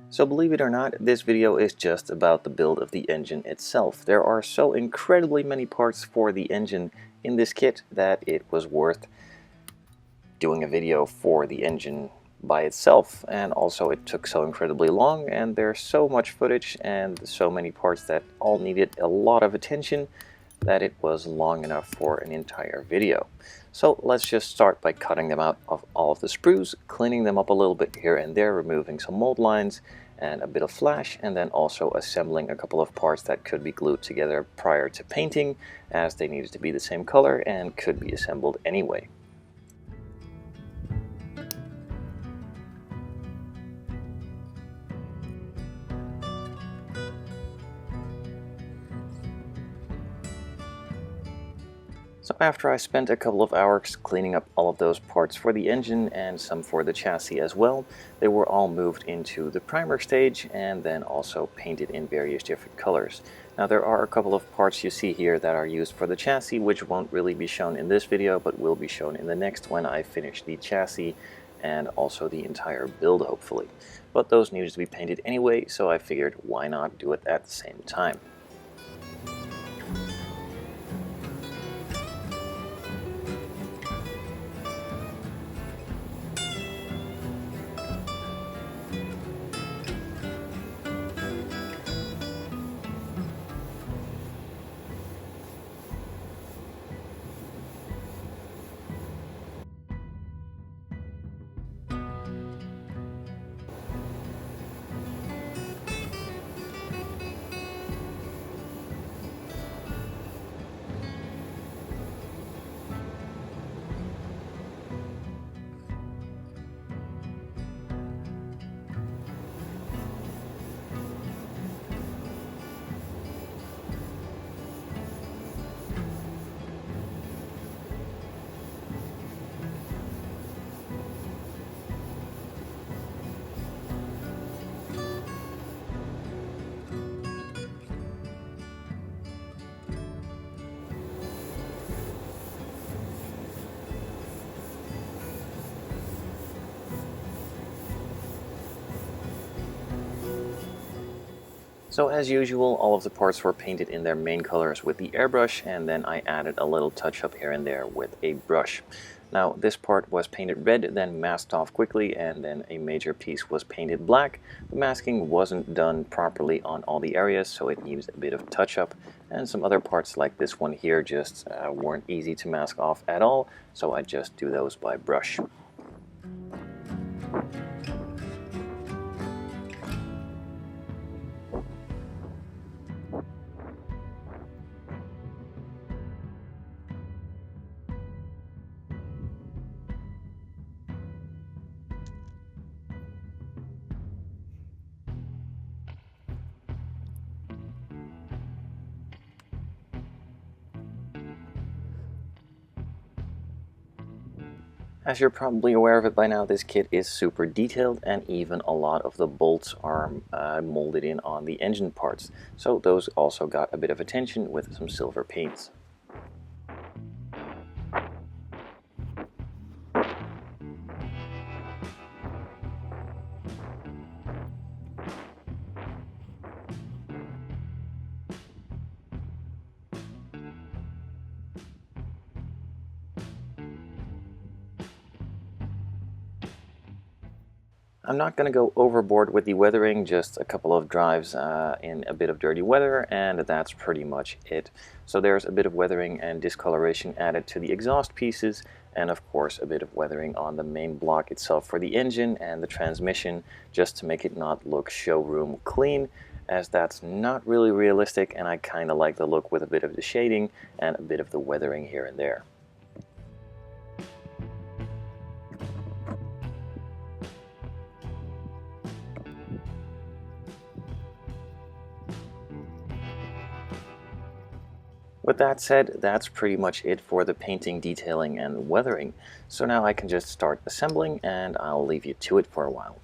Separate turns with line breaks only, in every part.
So believe it or not, this video is just about the build of the engine itself. There are so incredibly many parts for the engine in this kit that it was worth doing a video for the engine by itself, and also it took so incredibly long, and there's so much footage and so many parts that all needed a lot of attention that it was long enough for an entire video. So let's just start by cutting them out of all of the sprues, cleaning them up a little bit here and there, removing some mold lines and a bit of flash, and then also assembling a couple of parts that could be glued together prior to painting, as they needed to be the same color and could be assembled anyway. So after I spent a couple of hours cleaning up all of those parts for the engine and some for the chassis as well, they were all moved into the primer stage and then also painted in various different colors. Now there are a couple of parts you see here that are used for the chassis, which won't really be shown in this video but will be shown in the next when I finish the chassis and also the entire build hopefully. But those needed to be painted anyway, so I figured why not do it at the same time. So as usual, all of the parts were painted in their main colors with the airbrush, and then I added a little touch up here and there with a brush. Now this part was painted red, then masked off quickly, and then a major piece was painted black. The masking wasn't done properly on all the areas, so it needs a bit of touch up, and some other parts like this one here just weren't easy to mask off at all, so I just do those by brush. As you're probably aware of it by now, this kit is super detailed, and even a lot of the bolts are molded in on the engine parts, so those also got a bit of attention with some silver paints. I'm not going to go overboard with the weathering, just a couple of drives in a bit of dirty weather, and that's pretty much it. So there's a bit of weathering and discoloration added to the exhaust pieces, and of course a bit of weathering on the main block itself for the engine and the transmission, just to make it not look showroom clean, as that's not really realistic, and I kind of like the look with a bit of the shading and a bit of the weathering here and there. With that said, that's pretty much it for the painting, detailing, and weathering. So now I can just start assembling, and I'll leave you to it for a while.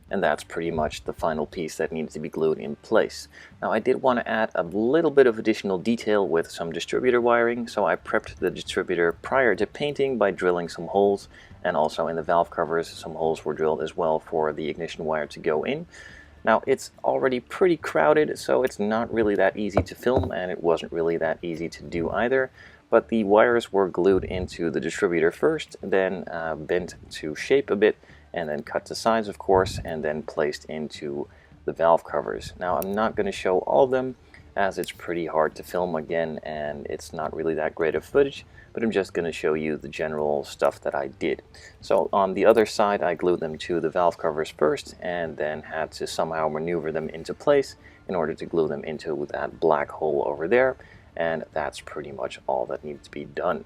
And that's pretty much the final piece that needs to be glued in place. Now I did want to add a little bit of additional detail with some distributor wiring, so I prepped the distributor prior to painting by drilling some holes, and also in the valve covers some holes were drilled as well for the ignition wire to go in. Now it's already pretty crowded, so it's not really that easy to film, and it wasn't really that easy to do either. But the wires were glued into the distributor first, then bent to shape a bit, and then cut to size, of course, and then placed into the valve covers. Now I'm not going to show all of them, as it's pretty hard to film again, and it's not really that great of footage, but I'm just going to show you the general stuff that I did. So on the other side, I glued them to the valve covers first, and then had to somehow maneuver them into place in order to glue them into that black hole over there, and that's pretty much all that needs to be done.